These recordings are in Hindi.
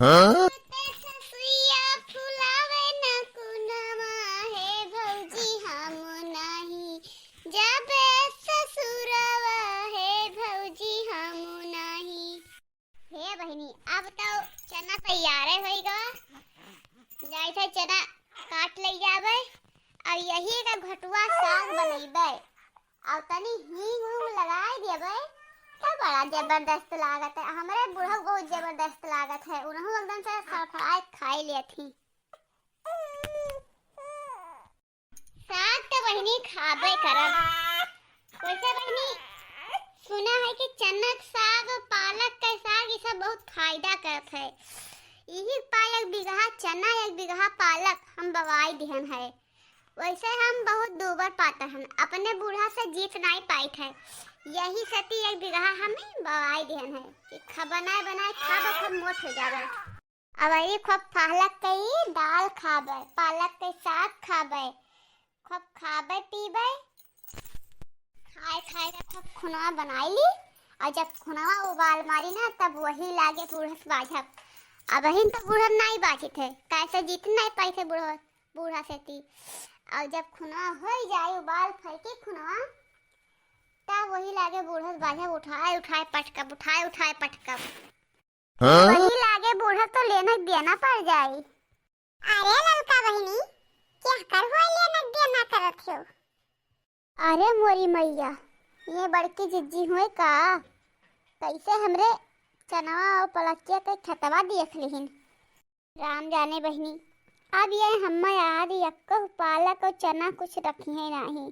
हाँ? ससुइया फुलावे न कुनवा हे भौजी हम नाही जाबे ससुरवा हे भौजी हम नाही। हे बहिनी अब तो चना तैयार होइगा, जाई थे चना काट ले जाबे और यही का घटुआ साग बनैबे और तनी हींग उंग लगाई देबे तो बड़ा जबरदस्त लागत है। हमारे बूढ़ा बहुत जबरदस्त लागत है, उन्होंने एकदम से फड़फड़ाए खाई लिए थी। साग तो बहनी खाबे करब। वैसे बहनी सुना है कि चना का साग और पालक का साग ये सब बहुत फायदा करत है। यही पालक बिगहा चना एक बिगहा पालक हम बवाई दिहन है। वैसे हम बहुत दूबर पाते हैं, अपने बूढ़ा से जीत नहीं पाइत है। यही सती एक बिगहा हमें बवाई दिहन है कि बनाए बनाए खाबे खूब मोट हो जाबे। अब ये खूब पालक के दाल खाबे, पालक के साग खाबे, खूब खाबे पीबे, खाए खाए के खूब खुनवा बनाई ली और जब खुनवा उबाल मारी ना तब वही लागे बूढ़ा से बाझब। अब हिन तो बूढ़ा नहीं बाझी थे, कैसे जीत नहीं पाई थे बूढ़ा से ती। और जब खुनवा हो जाए उबाल फेंकी खुनवा तब वही लागे बूढ़ा से बाझब, उठाए उठाए पटकब, उठाए उठाए पटकब। हाँ? वही लागे बूढ़ा तो लेना देना पड़ जाए। अरे ललका बहिनी क्या कर हुआ लेना देना करत हो? अरे मोरी मैया ये बड़की जिज्जी हुए का कैसे हमरे चनवा और पलकिया के खतवा देख लिहिन। राम जाने बहिनी अब ये हम याद यक्को पालक और चना कुछ रखी है नहीं।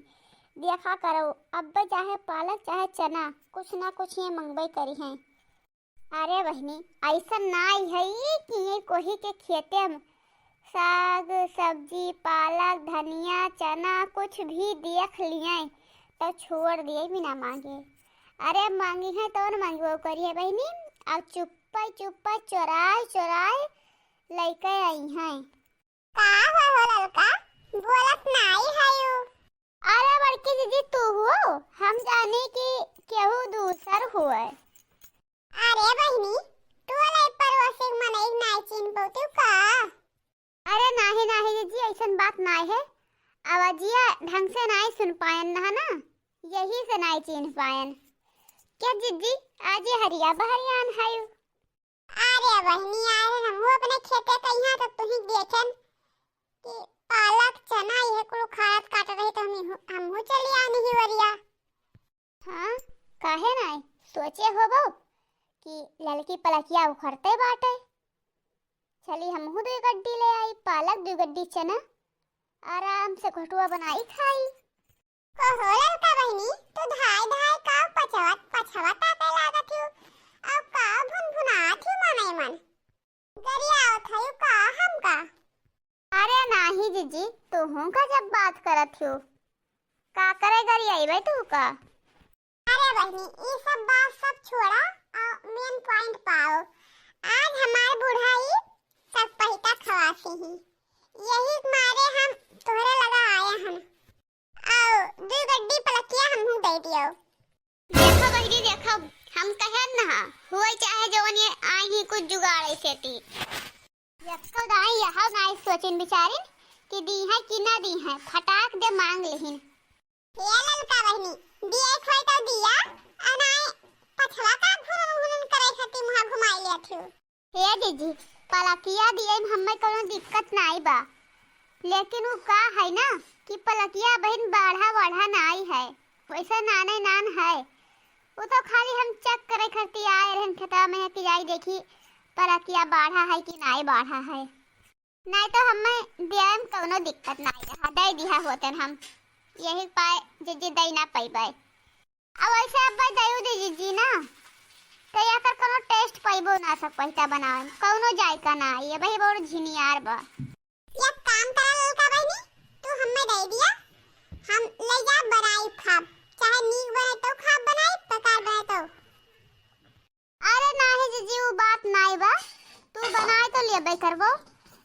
देखा करो अब चाहे पालक चाहे चना कुछ ना कुछ ये मंगबे करी हैं। अरे बहनी ऐसा नाई है कि ये कोही के खेते में साग सब्जी पालक धनिया चना कुछ भी देख लिए तो छोड़ दिए बिना मांगे। अरे मांगी है तो मंगवो करिए बहनी। अब चुप्पा चुप्पा चोराए चोराए लेके आई हैं। का हो ललका बोलत नहीं है यू? अरे बड़की दीदी तू हो, हम जाने कि केहू दूसर हुए। अरे बहनी तू ले परोसे मने नहीं चिन पातू का? अरे नाही नाही दीदी ऐसन बात नहीं है, आवाजिया ढंग से नहीं सुन पायन ना यही से नहीं चिन पायन। क्या दीदी आज ये हरिया बहरियान है यू? अरे बहनी यार हम अपने खेते कहीं तो तू ही देखन कि पालक चना ये कुल खात काट रही तो हम हो चली आनी ही वरिया। हाँ काहे नहीं सोचे हो बो कि ललकी पलकिया उखड़ते बाटे। चली हम दो गड्डी ले आई पालक दो गड्डी चना आराम से घटुआ बनाई खाई। कहो ललका बहनी तू धाय धाय का पछवत पछवत आते लागत हो अब का भुनभुनात हो मने मन गरिया थयु का हम का? अरे नहीं जीजी तू हूँ का जब बात करत हो का करे गरियाई भाई तू का? अरे बहनी ये सब बात सब छोड़ा और मेन पॉइंट पाओ। आज हमारे बुढ़ाई सब पहिता खवासी ही यही मारे हम तोहरे लगा आए हम और दो गड्डी पलकिया हमहू दे दियो। देखो बहनी देखो हम कहे ना हुए चाहे जवन ये आई ही कुछ जुगाड़े से ती यक्को दाई यहाँ नहीं सोचिन बिचारिन कि दी है कि ना दी है फटाक दे मांग लेहिन। ये ललका बहनी दिए खोई तो दिया अनाए पछवा का घुरन करे खती मुहा घुमाई ले थू। हे जीजी पलकिया दिए हमें कोनो दिक्कत नहीं बा, लेकिन वो का है ना कि पलकिया बहन बाढ़ा बाढ़ा नहीं है वैसा नाने नान है। वो तो खाली हम चेक करे खती आए रहन खता में कि जाई देखी पलकिया बाढ़ा है कि नहीं बाढ़ा है। नहीं तो हमें दिया में कोनो दिक्कत नहीं रहा दे दिया होतन हम यही पाए जीजी दई ना पाइबे। अब ऐसे अब दयु दे जीजी ना तो या कर कोनो टेस्ट पाइबो ना सब पहिता बनावे कोनो जायका ना ये भाई बहुत झिनियार बा। एक काम कर ललका बहनी तू हमें दे दिया हम ले जा बनाई खाब चाहे नीक बने तो खाब बनाई प्रकार बने तो। अरे नहीं जीजी वो बात नहीं बा तू बनाए तो लेबे करबो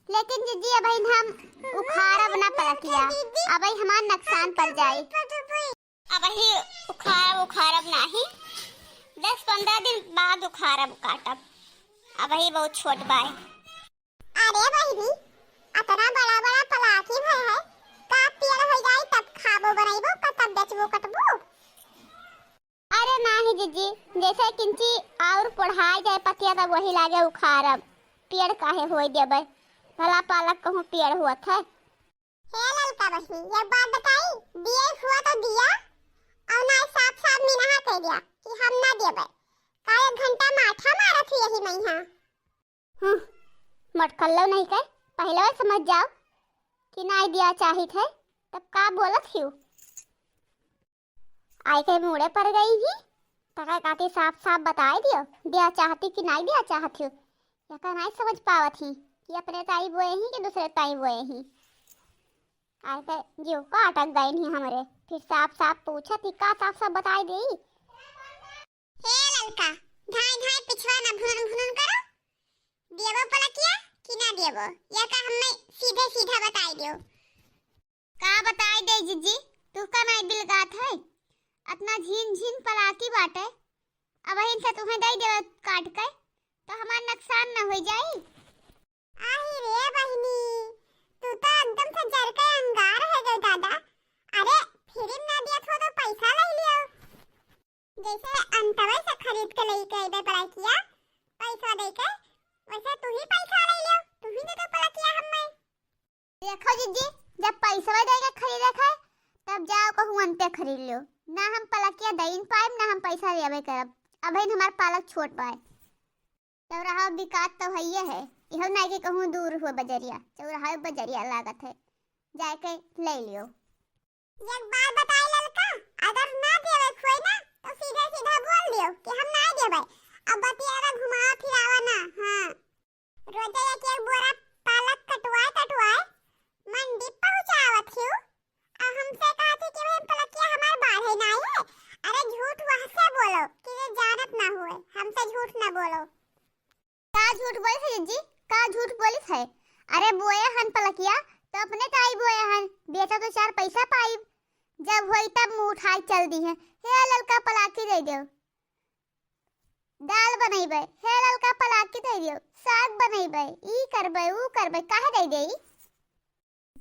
लेकिन जीजी अब हम उखाड़ब ना पलकिया अब हमार नुकसान पड़ जाए। अब ही उखाड़ब नहीं 10-15 दिन बाद उखाड़ब काटब अब ही बहुत छोट बाय। अरे बहिनी अतना बड़ा बड़ा पलाकी भय है का पेड़ हो जाई तब खाबो बनाइबो का तब बेचबो कटबो। अरे नाही जीजी जैसे किंची और पढ़ाई जाए पतिया तब वही लागे उखाड़ब पेड़ काहे होई देबे भला पालक कहूं पेड़ हुआ था। हे ललका बहिनी एक बात बताई दिए हुआ तो दिया और ना साफ साफ मीना कह दिया कि हम ना देबे का एक घंटा माथा मारत ही यही नहीं हां मटकल्लो नहीं कर पहले समझ जाओ कि ना दिया चाहित है तब का बोलत हियो आई के मुड़े पर गई ही तका काती साफ साफ बताई दियो दिया चाहती कि नहीं दिया चाहत हियो या का नहीं समझ पावत ही कि अपने ताई बोए ही कि दूसरे ताई बोए ही आई के जीव को अटक गए नहीं हमारे फिर साफ साफ पूछा थी का साफ साफ बताई दे। हे ललका धाई धाई पिछवा ना भुनन भुनन करो देबो पलकिया कि ना देबो या का हमें सीधे सीधा बताई दियो। का बताई दे जीजी तू का नहीं दिल गात है अपना झीन झीन पलाकी बाटे अब इन से तुम्हें दे देवे काट के तो हमार नुकसान न हो जाई। आई रे बहिनी तू तो एकदम से जर के अंगार है गई दादा। अरे फिर ना दिया तो पैसा ले लियो जैसे अंतवे से खरीद के ले के दे पलाकिया पैसा दे के वैसे तू ही पैसा ले लियो तू ही दे तो पलाकिया हमें। देखो जीजी जब पैसा दे के खरीदे खे तब जाओ कहूं अंते खरीद लियो ना हम पलकिया दईन पाइब ना हम पैसा लेबे करब अब हमार पालक छोट पाए चौराहा बिकात तो हइये है इहो ना कि कहूं दूर हो बजरिया चौराहा बजरिया लागत है जाके ले लियो। एक बात बताई ललका अगर ना देवे कोई ना तो सीधे सीधा बोल दियो कि हम ना देबे अब बतिया घुमाओ फिरावा ना। हां रोजे एक बोरा पालक कटवाए मंडी पहुंचावत हियो और हमसे कहती कि भाई पलकिया हमार बाढ़े ना है। अरे झूठ वहां से बोलो कि ये जानत ना हुए हमसे झूठ ना बोलो। का झूठ बोली है जी का झूठ बोली है। अरे बोए हन पलकिया तो अपने ताई बोए हन बेचा तो चार पैसा पाई जब होई तब मुंह उठाई चल दी है। हे ललका पलाकी दे दियो दाल बनैबे हे ललका पलाकी दे दियो साग बनैबे ई करबे ऊ करबे काहे दे देई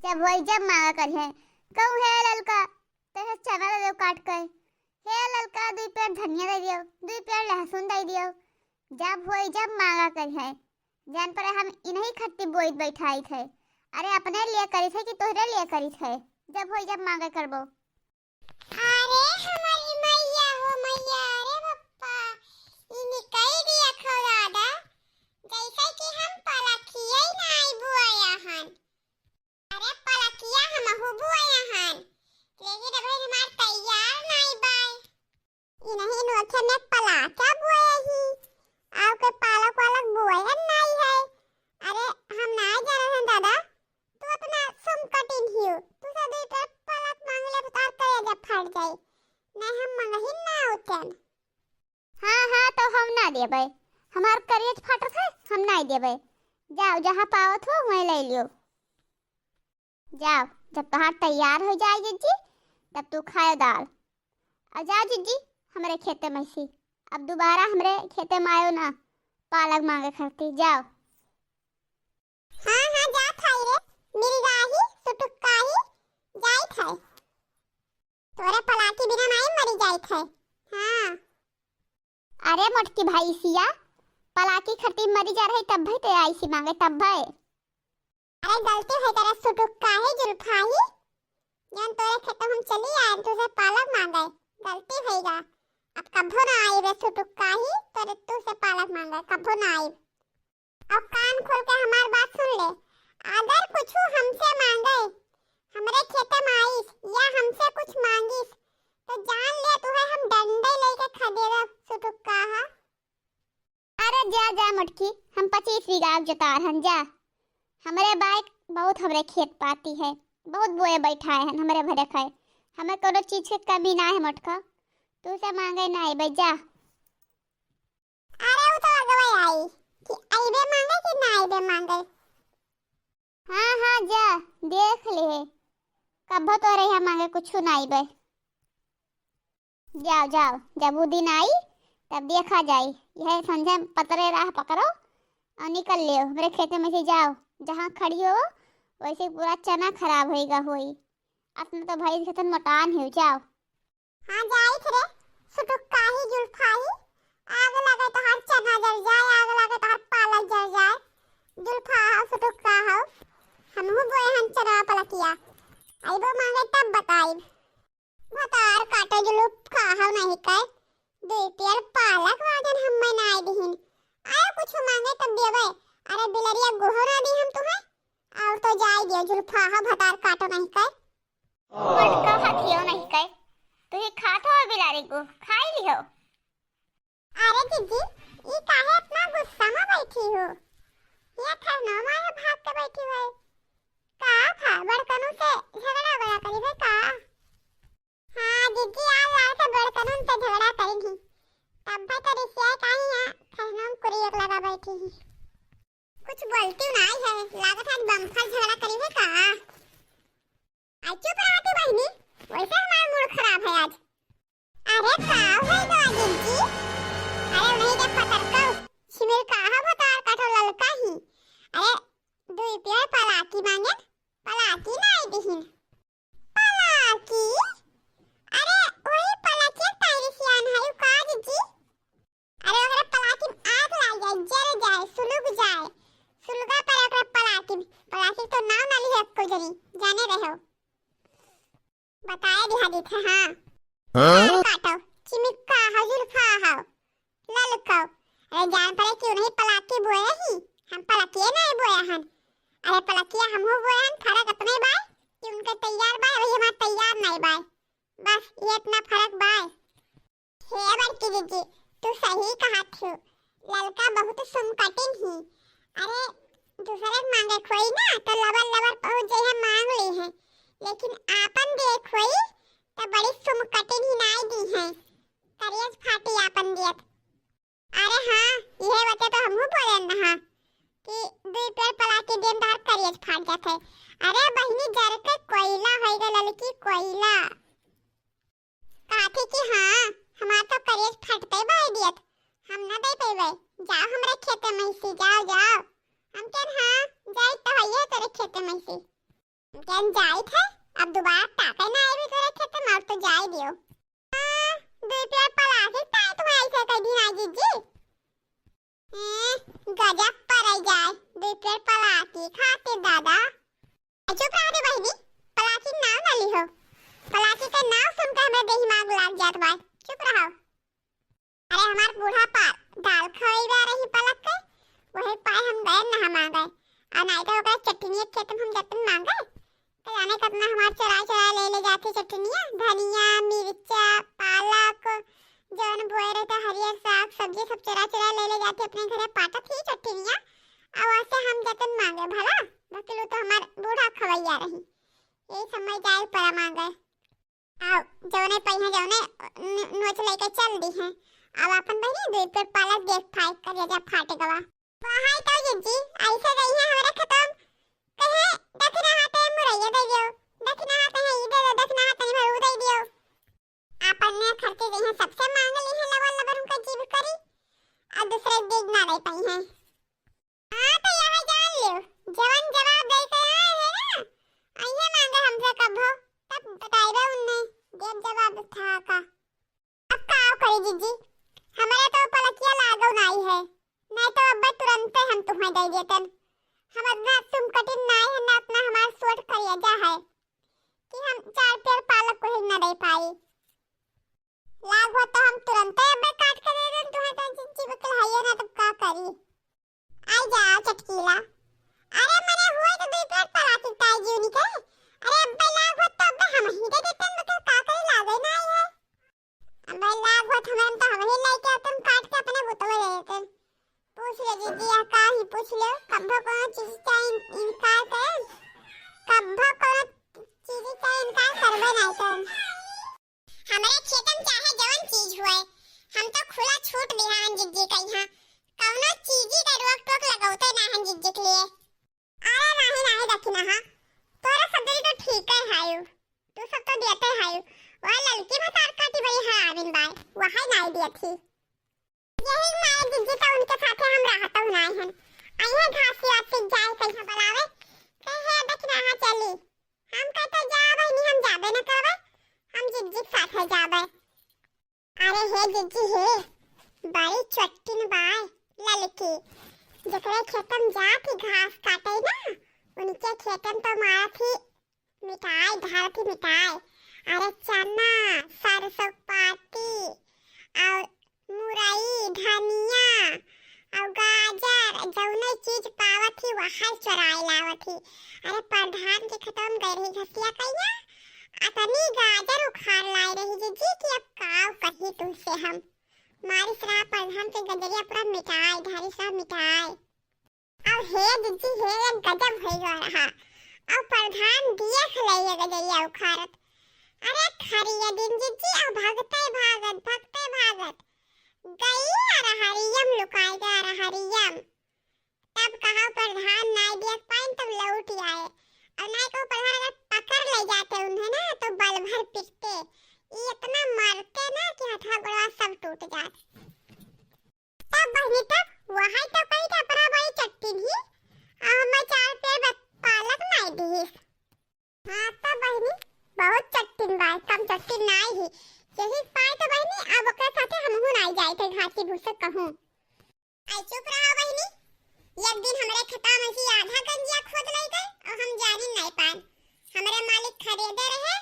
जब होई जब मांगा कर है कहूं हे ललका तेरे चना दे दो काट के हे ललका दो पेड़ धनिया दे दियो दो पेड़ लहसुन दे दियो जब होई जब मांगा कर है जान पर हम इन्हीं खट्टी बोई बैठाई थे। अरे अपने लिए करी थे कि तोहरे लिए करी थे जब होई जब मांगा करबो। अरे हमारी मैया हो मैया अरे पप्पा इनी कई दिया खौरादा जैसे कि हम पलकिया ही नहीं बुआया हन। अरे पलकिया हम हो बुआया हन लेकिन अभी हमार तैयार नहीं बाय इन्हीं नोखे में पलाका बुआया ही आपके पालक वालक बुआया नहीं है। अरे हम नहीं जाने हैं दादा तू अपना सुम कटिन हियो तू सब इधर पालक मांग ले बता कर जब फट जाए नहीं हम मंगही ना उतन। हां तो हम ना देबे हमार करेज फटत है हम नहीं देबे जाओ जहां पावत हो वहीं ले लियो जाओ जब तहार तैयार हो जाए जीजी तब तू खाए दाल आ जाओ जीजी हमारे खेते में सी अब दोबारा हमरे खेते में आयो ना पालक मांगे खरती जाओ। हां जा थाई रे मिल जाही सुटुकाही जाई थाई तोरे पलाकी बिना नहीं मरी जाई थे। हां अरे मोटकी भाई सिया पलाकी खरती मरी जा रही तब भाई ते आई सी मांगे तब भाई। अरे गलती है तेरा सुटुकाही जुल्फाही जान तोरे खेते हम चली आए तुझे पालक मांगे गलती भईगा अब कभो ना आई रे सुटुकाही तोरे तू से पालक मांगे कभो ना आई। अब कान खोल के हमार बात सुन ले अगर कुछ हमसे मांगे हमरे खेते में आईस या हमसे कुछ मांगीस तो जान ले तू है हम डंडे लेके खदेरा सुटुकाहा। अरे जा मटकी हम 25 बीघा जोतार हन जा हमरे बाइक बहुत हमरे खेत पाती है बहुत बोए बैठाए हैं हमरे भरे खाए हमें कोनो चीज की कमी ना है मटका तू से मांगे ना आई जा। अरे वो तो अगवे आई कि आईबे मांगे कि ना आईबे मांगे। हां जा देख ले कब तो रे मांगे कुछ ना आईबे जाओ जब वो दिन आई तब देखा जाए यह संजय पतरे राह पकड़ो और निकल लियो मेरे खेते में से जाओ। जहाँ खड़ी हो वैसे पूरा चना खराब होएगा होई। अपना तो भाई खतन मकान हो जाओ। हाँ जाई थे सुटुक्का ही जुल्फा ही आग लगे तो हर चना जल जाए, आग लगे तो हर पालक जल जाए। जुल्फा हो सुटुक्का हो हमहु बोए हन चना पलकिया आइबो मांगे तब बताई। भतार काटे जुल्फा हो नहीं कह दे तेल पालक वाजन हम नाई दिहिन आयो कुछ मांगे तब देवे। अरे बिलरिया गोहो ना दी हम तुम्हें और तो जाई दियो जुल्फा हो भतार काटो नहीं कह मटका हाथियो नहीं कह तो ये खात हो बिलारी को खाई लियो। अरे जीजी ये काहे इतना गुस्सा में बैठी हो? ये खरनो मारे भाग के बैठी हो का था बड़कनों से झगड़ा बड़ा करी है का? हाँ जीजी आज रात से बड़कनों से झगड़ा करेगी तब भाई तेरी सिया काहे है खरनो कुरी एक लगा बैठी है। कुछ बोलती नहीं है लागत आज बम्फर झगड़ा करी है का? आज चुप रहती बहनी वैसे हमारा मूड खराब है आज। अरे का है तो जीजी अरे नहीं के पतर को शिमिर कहा भतार काठो ललका ही। अरे दुई पेड़ पलाकी मांगे पलाकी नहीं दिहिन पलाकी। अरे वही पलाकी तारी सियान है का जीजी? अरे अगर पलाकी आग लग जाए जल जाए सुलग जाए सुलगा पर अगर पलाकी तो नाम ना लिहे को जनी जाने रहो बताया दिहा दी थे। हाँ काटो चिमिक्का हो जुल्फा हो ललका। अरे जान पड़े क्यों नहीं पलाकी बोए ही हम पलाकी नहीं बोए हन। अरे पलाकिया हम हो बोए हन फर्क अपने बाय कि उनके तैयार बाय वही हमारा तैयार नहीं बाय बस ये इतना फर्क बाय। हे बड़की दीदी तू सही कहा थी ललका बहुत सुम कटिंग ही। अरे दूसरे मांगे कोई ना तो लबर लबर पहुंच जाए मांग ली है लेकिन आपन देखो तो बड़ी सुम कटिंग ही नहीं दी है करियस फाटी आपन दियत। अरे हाँ ये बच्चे तो हमहु बोले ना कि दुई पेड़ पलाकी देम दार करियस फाट जाते। अरे बहिनी जर के कोयला होएगा ललकी कोयला काठी की। हाँ हमार तो करियस फटते बाय दियत हम ना दे पेवे जाओ हमरे खेत में से जाओ जाओ हम कहन हाँ जाई तो है तेरे खेत में से कहन जाई थे अब दोबारा ताके ना आए भी तेरे खेत में तो जाई दियो। दुई पेड़ पलाकी ताई तुम ऐसे कह दी ना जीजी गजब पर आई जाए दुई पेड़ पलाकी खाते दादा। चुप रह दे बहनी पलाकी नाव ना ली हो पलाकी का नाव सुन के हमें देही मांग लाग जात बाय चुप रहो। अरे हमार बूढ़ा पार दाल खइबा रही पलक के वही पाए हम गए ना मांगे और नहीं तो ओकरा चटनी खेत में हम जतन मांगे तो जाने कितना हमार चरा ले जाती चटनियां धनिया मिर्चा पालक जौन बोए रहता हरियर साग सब्जी सब चरा ले जाती अपने घरे पाटा थी चटनियां और वैसे हम जतन मांगे भला बकलो तो हमार बूढ़ा खवैया रही यही समय जाए परा मांगे आओ जौने पहिया जौने नोच लेके चल दी है। अब अपन बहनी दुई पेड़ पालक देख फाइट कर जा फाटे गवा वहां तो जीजी ऐसे गई है हमारे खत्म कहे दक्षिणा हाथे मुरैया दे दियो दक्षिणा हाथे है इधर दक्षिणा हाथे भरू दे दियो। अपन ने खर्चे गई है सबसे मांग ली है लवर लवर उनका जीव करी और दूसरे देख ना ले पाई है। हां तो यहां जान लियो जवान जवाब दे के आए है ना आइए मांगे हमसे कब हो तब बताइबे उन्हें देव जवाब था का। अब का करे जीजी हमारे तो पलकिया लागो नहीं है नहीं तो अब तुरंत हम तुम्हें दे देतन। हम अपना तुम कठिन नहीं है ना अपना हमार सोच करिया जा है कि हम चार पेड़ पालक को ही ना दे पाई लाग हो तो हम तुरंत अब काट कर दे दें तुम्हें तो चिंची बकल है ना तब का करी आई जा चटकीला। अरे मने हुए तो दो पेड़ पलाकी ताई जीवनी के अरे अब लाग हो तो अब हम ही दे देतन बकल का करे लागे ना है अब लाग हो हमें तो हम ही लेके तुम काट के अपने बोतल ले लेते पूछ ले जीजी या का ही पूछ ले कब्बो को चीज का इनकार कर कब्बो को चीज का इनकार करबे नहीं तो हमारे खेत में चाहे जवन चीज हुए हम तो खुला छूट दिहान जीजी कहिया कौनो चीज का रोक टोक लगाउते ना हन जीजी के लिए। अरे नहीं दखिना हां तोरा सदरी तो ठीक है हायो तू सब तो देते हायो वह लड़की भतार काटी भाई है आविन बाय वहां नहीं दी थी यही मारे जीजी तो उनके साथ हम रहता हूं नहीं हन आइए घासी वासी जाए कहीं बुलावे कहे देख रहा चली हम कहते जावे नहीं हम जाबे न करवे हम जिज्जी साथ है जाबे। अरे हे जिज्जी हे बड़ी चट्टिन बाय ललकी जकरे खेतम जाती घास काटे ना उनके खेतम तो मारा थी मिठाई ढाल थी मिठाई। अरे चना सरसों पाती और मुरई धनिया और गाजर जौने चीज पावत थी वहाँ चुराई लावत थी। अरे प्रधान के खत्म गई रही घसिया कहिया अतनी गाजर उखाड़ लाई रही जी कि अब काव कही तुमसे हम मारी सरा प्रधान के गजरिया पूरा मिठाई ढारी सा मिठाई अब हे दीदी हे गजब हो रहा अब प्रधान देख ले गजरिया उखाड़त। अरे खरिया दिन जीजी अब भगते भागत गई अरे हरियम लुकाई गया अरे हरियम तब कहा प्रधान नाई देख पाइन तब लौट आए और नाई को प्रधान अगर पकड़ ले जाते उन्हें ना तो बल भर पिटते ये इतना मारते ना कि हथा गोड़ा सब टूट जाते। तब बहनी तब वहां तो कहीं था अपना भाई चट्टी भी मैं 4 पेड़ पालक नाई दी। हाँ तब बहनी बहुत चट्टिन बाय कम चट्टिन नाई ही यही पाए तो बहनी अब ओकरे साथे हमहु नाई जाए थे घासी भूसे कहूं। आई चुप रहा बहनी एक दिन हमरे खेता में से आधा गंजिया खोद ले गए और हम जानी नहीं पाए हमरे मालिक खरीदे रहे।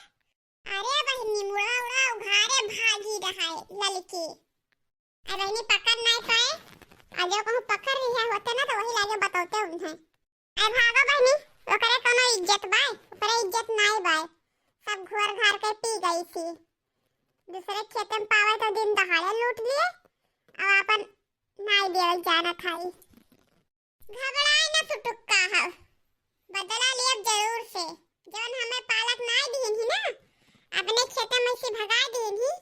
अरे बहनी मुड़ा उड़ा उघारे भागी रहा ललकी अरे बहनी पकड़ नहीं पाए आज कहूं पकड़ रही है होते ना तो वही लागे बताते उन्हें अरे भागो बहनी ओकरे कोनो इज्जत बाय ओकरे इज्जत नहीं बाय सब घोर घार के पी गई थी दूसरे खेत में पावे तो दिन दहाड़े लूट लिए अब अपन नाई देवल जाना खाई घबराए ना सुटुक्का है बदला लिया जरूर से जौन हमें पालक नाई दीन ही ना अपने खेत में से भगा दीन ही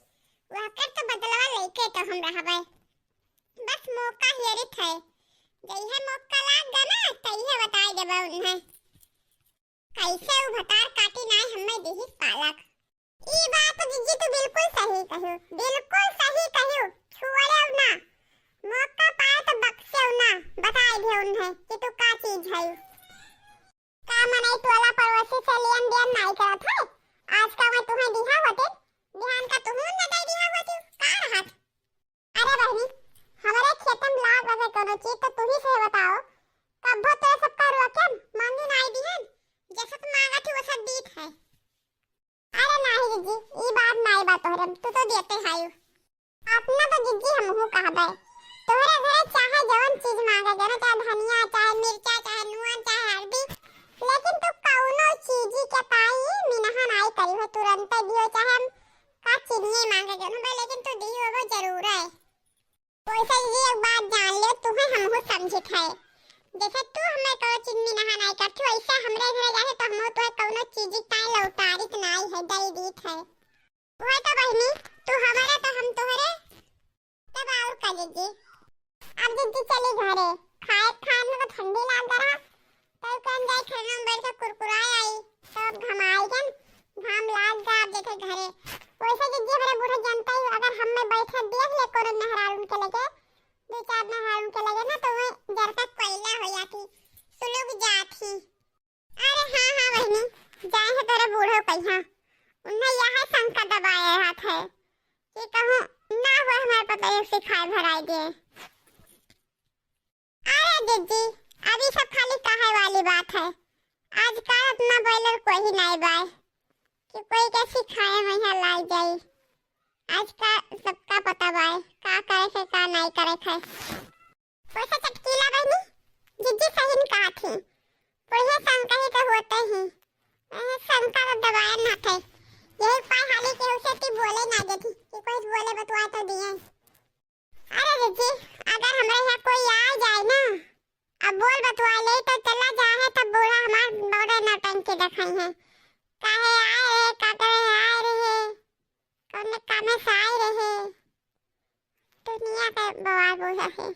वह कर तो बदलवा लेके तो हम रहबे बस मौका हेरित है जइहे मौका लाग गया ना तइहे बताई देबे उन्हें कैसे वो भतार काटी नाई हमें देही पालक। ई बात जीजी तो बिल्कुल सही कहो छुड़े ना मौका पाए तो बक्से ना बताई दे उन्हें कि तू का चीज है का मनाई टोला पड़ोसी से लेन देन नहीं करत है आज का मैं तुम्हें दिखा होते ध्यान का तुम न दे दिया होती का रहत। अरे बहनी हमारे खेतम लाग रहे कोनो चीज तो तू ही से बताओ कब तो सब का रोकम मांगी नहीं दिहन जैसा तुम मांगा थी वो सब दीत है। अरे नहीं जीजी ये बात नहीं बात तोहरे तू तो देते हायो अपना तो जीजी हमहु कहबे तोहरे घरे चाहे जवन चीज मांगे जने चाहे धनिया चाहे मिर्चा चाहे नून चाहे हल्दी लेकिन तू कौनो चीज के पाई मिनहा नहीं करी हो तुरंत दियो चाहे हम का चीनी मांगे जने भाई लेकिन तू दियो वो जरूर है। वैसे ये एक बात जान ले तुम्हें हमहु समझित है जैसे तू हमें को चिन्नी नहा नहीं करती वैसे हमरे घरे जाए तो हम तो कोनो चीज ताई लौटारित नहीं है दई दीत है वो तो बहनी तू हमारे तो हम तोहरे तब और कर दीजिए अब दीदी चली घरे खाने को ठंडी लाग रहा तब कौन जाए खाना में बैठ के कुरकुराए आई तब घमाई जन घाम लाग जा अब देखे घरे वैसे दीदी हमारे बूढ़े जानते ही अगर हम में बैठे देख ले कोनो नहरा उनके लगे 2-4 नहरा उनके लगे ना तो वो जर तक कोयला हो जाती सुलग जाती। अरे हाँ बहनी जाए है तेरे बूढ़े कहिया उन्हें यह शंका दबाए हाथ है कि कहूँ ना हुआ हमारे पता है सिखाए भराई दे। अरे दीदी अभी सब खाली कहे वाली बात है आजकल अपना बॉयलर कोई नहीं बाय कि कोई के सिखाए वहीं लाई जाए आज का सबका पता बाय का करे से का नहीं करे है। वैसे चटकीला बहनी जीजी सही ने कहा थी कोई शंका ही तो होते ही शंका तो दबाया ना थे यही पाई हाली के उसे ती बोले ना देती कि कोई बोले बतवा तो दिए। अरे जीजी अगर हमारे यहाँ कोई आ जाए ना अब बोल बतवा ले तो चला जाए तब बूढ़ा हमार बड़े नौटंकी दिखाई है काहे आए रहे का करे आए रहे कौन काम से आए रहे दुनिया का बवाल हो है।